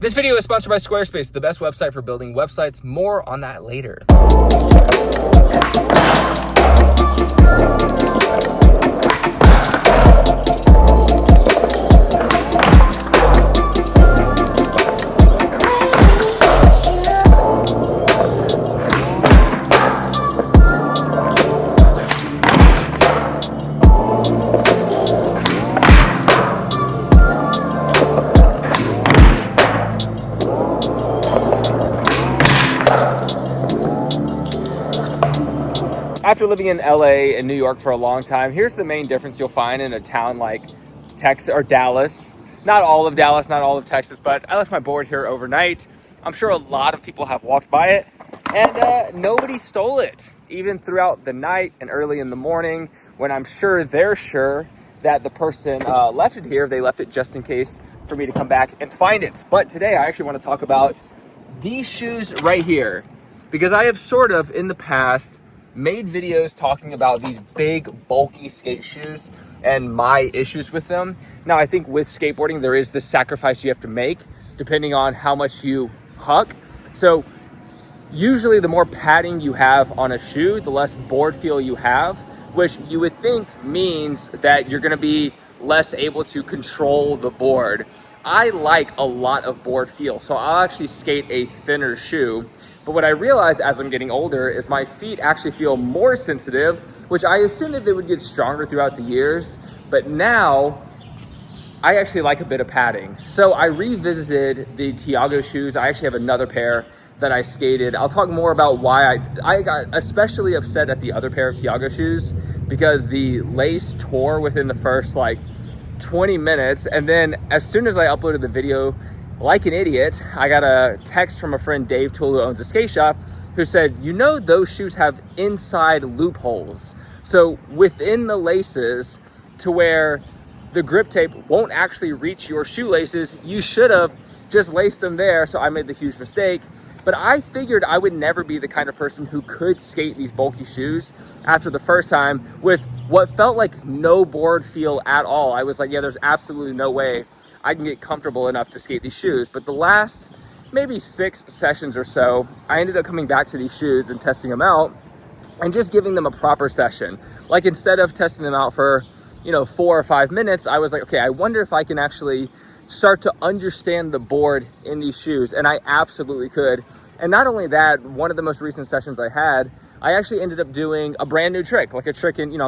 This video is sponsored by Squarespace, the best website for building websites. More on that later. After living in LA and New York for a long time, here's the main difference you'll find in a town like Texas or Dallas. Not all of Dallas, not all of Texas, but I left my board here overnight. I'm sure a lot of people have walked by it and nobody stole it, even throughout the night and early in the morning when I'm sure they're sure that the person left it here. They left it just in case for me to come back and find it. But today I actually want to talk about these shoes right here, because I have sort of in the past made videos talking about these big bulky skate shoes and my issues with them. Now I think with skateboarding there is this sacrifice you have to make depending on how much you huck. So usually the more padding you have on a shoe, the less board feel you have, which you would think means that you're going to be less able to control the board. I like a lot of board feel, so I'll actually skate a thinner shoe. But what I realized as I'm getting older is my feet actually feel more sensitive, which I assumed that they would get stronger throughout the years. But now I actually like a bit of padding. So I revisited the Tiago shoes. I actually have another pair that I skated. I'll talk more about why I got especially upset at the other pair of Tiago shoes, because the lace tore within the first like 20 minutes. And then as soon as I uploaded the video, like an idiot, I got a text from a friend, Dave Tool, who owns a skate shop, who said, you know, those shoes have inside loopholes. So within the laces to where the grip tape won't actually reach your shoelaces, you should have just laced them there. So I made the huge mistake. But I figured I would never be the kind of person who could skate these bulky shoes after the first time with what felt like no board feel at all. I was like, yeah, there's absolutely no way I can get comfortable enough to skate these shoes. But the last maybe 6 sessions or so, I ended up coming back to these shoes and testing them out and just giving them a proper session. Like instead of testing them out for, 4 or 5 minutes, I was like, okay, I wonder if I can actually start to understand the board in these shoes. And I absolutely could. And not only that, one of the most recent sessions I had, I actually ended up doing a brand new trick, like a trick in,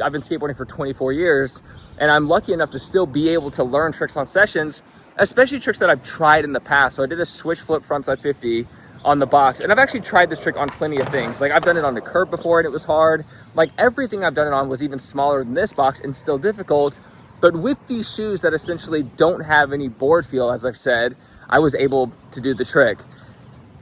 I've been skateboarding for 24 years, and I'm lucky enough to still be able to learn tricks on sessions, especially tricks that I've tried in the past. So I did a switch flip frontside 50 on the box, and I've actually tried this trick on plenty of things. Like I've done it on the curb before and it was hard. Like everything I've done it on was even smaller than this box and still difficult. But with these shoes that essentially don't have any board feel, as I've said, I was able to do the trick.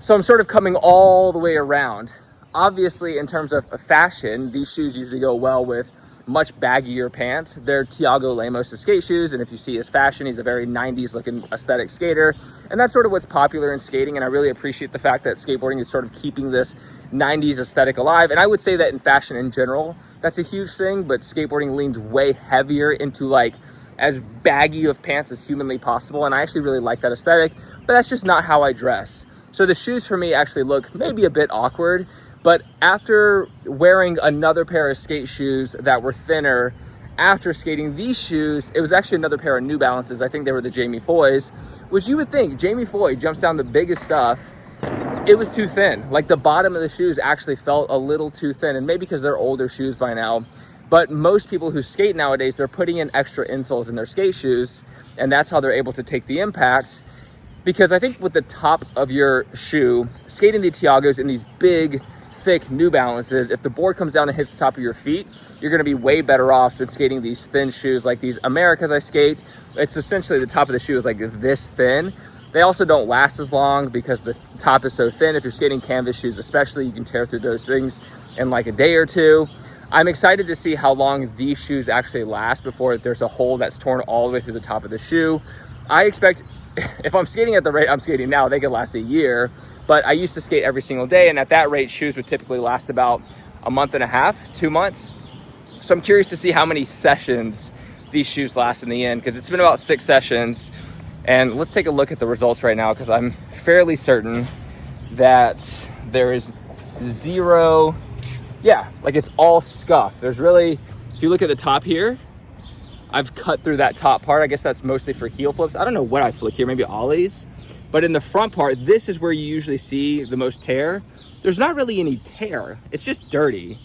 So I'm sort of coming all the way around. Obviously, in terms of fashion, these shoes usually go well with much baggier pants. They're Tiago Lemos' skate shoes, and if you see his fashion, he's a very 90s looking aesthetic skater, and that's sort of what's popular in skating. And I really appreciate the fact that skateboarding is sort of keeping this 90s aesthetic alive. And I would say that in fashion in general, that's a huge thing, but skateboarding leans way heavier into like as baggy of pants as humanly possible, and I actually really like that aesthetic, but that's just not how I dress. So the shoes for me actually look maybe a bit awkward. But after wearing another pair of skate shoes that were thinner, after skating these shoes, it was actually another pair of New Balances. I think they were the Jamie Foys, which you would think Jamie Foy jumps down the biggest stuff. It was too thin. Like the bottom of the shoes actually felt a little too thin, and maybe because they're older shoes by now. But most people who skate nowadays, they're putting in extra insoles in their skate shoes, and that's how they're able to take the impact. Because I think with the top of your shoe, skating the Tiagos in these big, thick New Balances, if the board comes down and hits the top of your feet, you're going to be way better off than skating these thin shoes like these Americas I skate. It's essentially the top of the shoe is like this thin. They also don't last as long because the top is so thin. If you're skating canvas shoes especially, you can tear through those things in like a day or two. I'm excited to see how long these shoes actually last before there's a hole that's torn all the way through the top of the shoe. I expect if I'm skating at the rate I'm skating now, they could last a year. But I used to skate every single day, and at that rate, shoes would typically last about a month and a half, 2 months. So I'm curious to see how many sessions these shoes last in the end, because it's been about 6 sessions. And let's take a look at the results right now, because I'm fairly certain that there is zero, like it's all scuff. There's really, if you look at the top here, I've cut through that top part. I guess that's mostly for heel flips. I don't know what I flick here, maybe ollies. But in the front part, this is where you usually see the most tear. There's not really any tear. It's just dirty.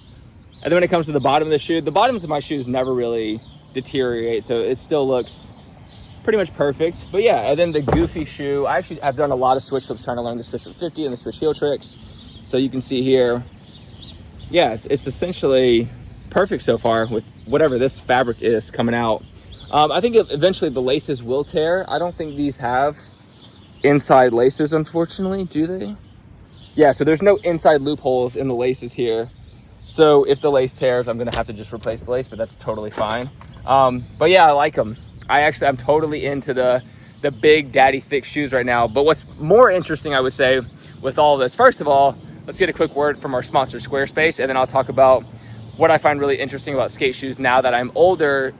And then when it comes to the bottom of the shoe, the bottoms of my shoes never really deteriorate, so it still looks pretty much perfect. But yeah, and then the goofy shoe, I've done a lot of switch flips trying to learn the switch flip 50 and the switch heel tricks. So you can see here, it's essentially perfect so far with whatever this fabric is coming out. I think eventually the laces will tear. I don't think these have inside laces, unfortunately, do they? Yeah, so there's no inside loopholes in the laces here. So if the lace tears, I'm gonna have to just replace the lace, but that's totally fine. But yeah, I like them. I'm totally into the big daddy thick shoes right now. But what's more interesting, I would say, with all this, first of all, let's get a quick word from our sponsor, Squarespace, and then I'll talk about what I find really interesting about skate shoes now that I'm older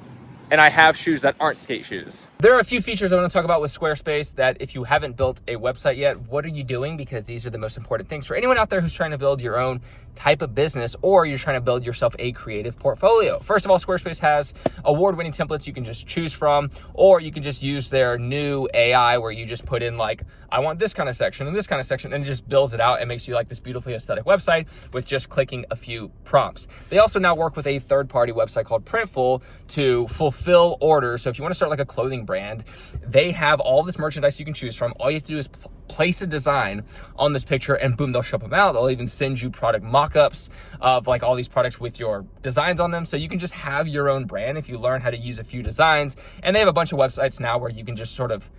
and I have shoes that aren't skate shoes. There are a few features I want to talk about with Squarespace that if you haven't built a website yet, what are you doing? Because these are the most important things for anyone out there who's trying to build your own type of business, or you're trying to build yourself a creative portfolio. First of all, Squarespace has award-winning templates you can just choose from, or you can just use their new AI where you just put in like, I want this kind of section and this kind of section, and it just builds it out and makes you like this beautifully aesthetic website with just clicking a few prompts. They also now work with a third-party website called Printful to fulfill orders. So if you want to start like a clothing brand, they have all this merchandise you can choose from. All you have to do is place a design on this picture and boom, they'll ship them out. They'll even send you product mock-ups of like all these products with your designs on them. So you can just have your own brand if you learn how to use a few designs. And they have a bunch of websites now where you can just sort of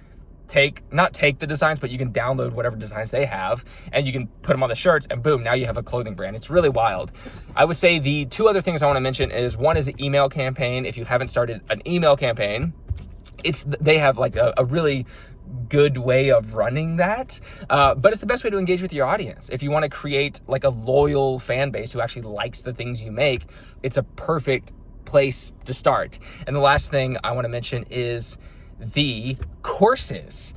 not take the designs, but you can download whatever designs they have and you can put them on the shirts and boom, now you have a clothing brand. It's really wild. I would say the two other things I want to mention is, one is an email campaign. If you haven't started an email campaign, they have like a really good way of running that, but it's the best way to engage with your audience. If you want to create like a loyal fan base who actually likes the things you make, it's a perfect place to start. And the last thing I want to mention is the courses.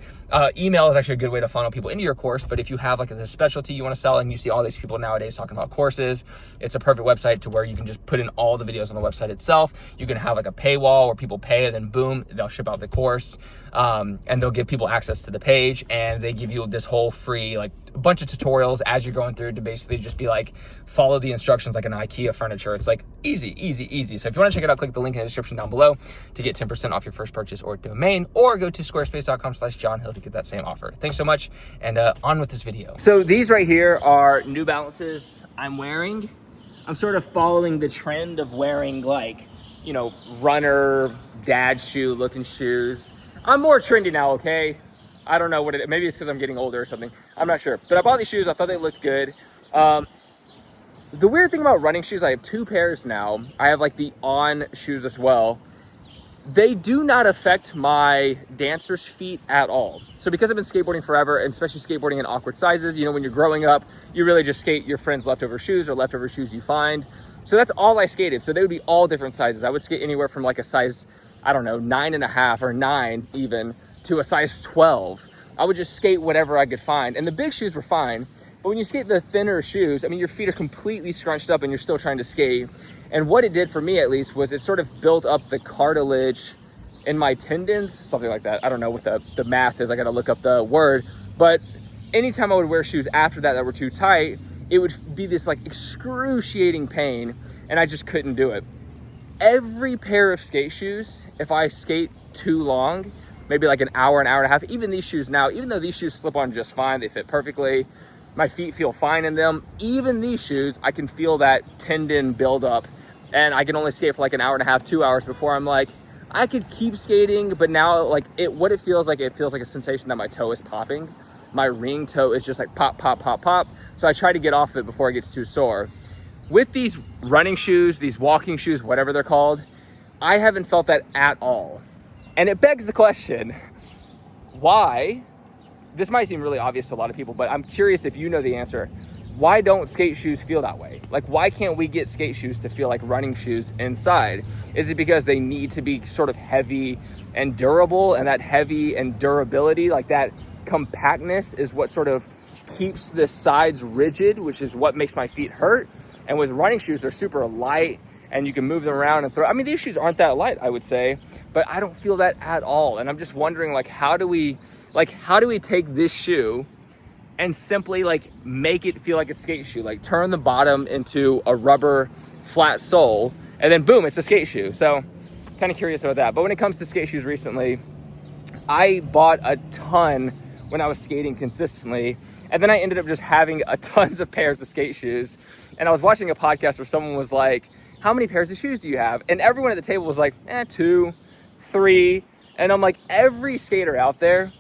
Email is actually a good way to funnel people into your course, but if you have like a specialty you want to sell and you see all these people nowadays talking about courses, it's a perfect website to where you can just put in all the videos on the website itself. You can have like a paywall where people pay and then boom, they'll ship out the course, and they'll give people access to the page, and they give you this whole free, like a bunch of tutorials as you're going through to basically just be like, follow the instructions like an IKEA furniture. It's like easy. So if you want to check it out, click the link in the description down below to get 10% off your first purchase or domain, or go to squarespace.com/JohnHill to get that same offer. Thanks so much, and on with this video. So these right here are New Balances I'm wearing. I'm sort of following the trend of wearing like, you know, runner, dad shoe looking shoes. I'm more trendy now, okay? I don't know what it is. Maybe it's because I'm getting older or something. I'm not sure. But I bought these shoes. I thought they looked good. The weird thing about running shoes, I have two pairs now. I have like the On shoes as well. They do not affect my dancer's feet at all. So because I've been skateboarding forever, and especially skateboarding in awkward sizes, you know, when you're growing up, you really just skate your friends' leftover shoes or leftover shoes you find. So that's all I skated. So they would be all different sizes. I would skate anywhere from like a size, I don't know, 9.5 or 9 even, to a size 12. I would just skate whatever I could find. And the big shoes were fine. But when you skate the thinner shoes, I mean, your feet are completely scrunched up and you're still trying to skate. And what it did for me, at least, was it sort of built up the cartilage in my tendons, something like that. I don't know what the math is. I got to look up the word. But anytime I would wear shoes after that were too tight, it would be this like excruciating pain, and I just couldn't do it. Every pair of skate shoes, if I skate too long, maybe like an hour and a half, even these shoes now, even though these shoes slip on just fine, they fit perfectly, my feet feel fine in them, even these shoes, I can feel that tendon build up, and I can only skate for like an hour and a half, 2 hours before I'm like, I could keep skating, but now like what it feels like a sensation that my toe is popping. My ring toe is just like pop, pop, pop, pop. So I try to get off it before it gets too sore. With these running shoes, these walking shoes, whatever they're called, I haven't felt that at all. And it begs the question, why? This might seem really obvious to a lot of people, but I'm curious if you know the answer. why don't skate shoes feel that way? Like, why can't we get skate shoes to feel like running shoes inside? Is it because they need to be sort of heavy and durable, and that heavy and durability, like that compactness, is what sort of keeps the sides rigid, which is what makes my feet hurt? And with running shoes, they're super light and you can move them around and throw. I mean, these shoes aren't that light, I would say, but I don't feel that at all. And I'm just wondering, like, how do we take this shoe and simply like make it feel like a skate shoe? Like, turn the bottom into a rubber flat sole, and then boom, it's a skate shoe. So kind of curious about that. But when it comes to skate shoes recently, I bought a ton when I was skating consistently, and then I ended up just having a tons of pairs of skate shoes. And I was watching a podcast where someone was like, how many pairs of shoes do you have? And everyone at the table was like, 2, 3. And I'm like, every skater out there,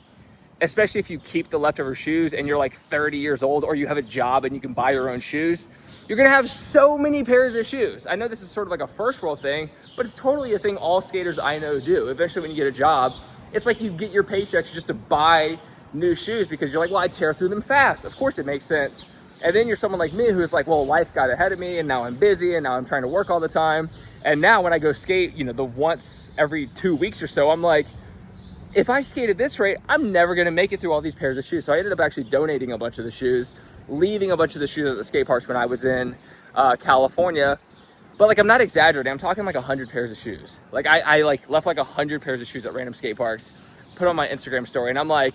especially if you keep the leftover shoes and you're like 30 years old, or you have a job and you can buy your own shoes, you're gonna have so many pairs of shoes. I know this is sort of like a first world thing, but it's totally a thing all skaters I know do. Eventually when you get a job, it's like you get your paychecks just to buy new shoes because you're like, well, I tear through them fast. Of course it makes sense. And then you're someone like me who's like, well, life got ahead of me and now I'm busy and now I'm trying to work all the time. And now when I go skate, the once every 2 weeks or so, I'm like, if I skate at this rate, I'm never gonna make it through all these pairs of shoes. So I ended up actually donating a bunch of the shoes, leaving a bunch of the shoes at the skate parks when I was in California. But like, I'm not exaggerating, I'm talking like 100 pairs of shoes. Like I like left like 100 pairs of shoes at random skate parks, put on my Instagram story, and I'm like,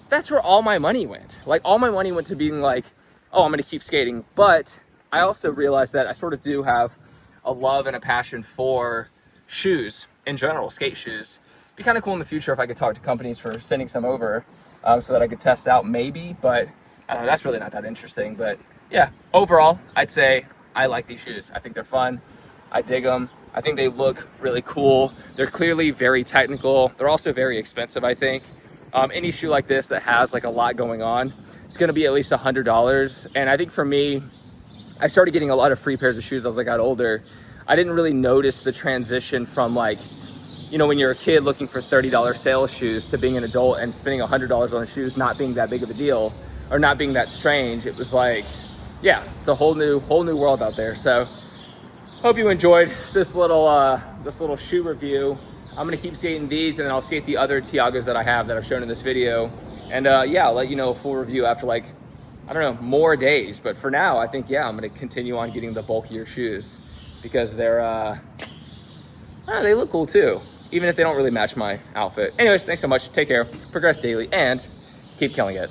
that's where all my money went. Like, all my money went to being like, oh, I'm gonna keep skating. But I also realized that I sort of do have a love and a passion for shoes in general, skate shoes. It'd be kind of cool in the future if I could talk to companies for sending some over so that I could test out maybe, but I don't know, that's really not that interesting. But yeah, overall, I'd say I like these shoes. I think they're fun. I dig them. I think they look really cool. They're clearly very technical. They're also very expensive, I think. Any shoe like this that has like a lot going on, it's gonna be at least $100. And I think for me, I started getting a lot of free pairs of shoes as I got older. I didn't really notice the transition from like, when you're a kid looking for $30 sales shoes to being an adult and spending $100 on shoes not being that big of a deal or not being that strange. It was like, yeah, it's a whole new world out there. So hope you enjoyed this little shoe review. I'm gonna keep skating these, and then I'll skate the other Tiagos that I have that I've shown in this video. And yeah, I'll let you know a full review after like, I don't know, more days. But for now, I think, yeah, I'm gonna continue on getting the bulkier shoes because they're, they look cool too, even if they don't really match my outfit. Anyways, thanks so much, take care, progress daily, and keep killing it.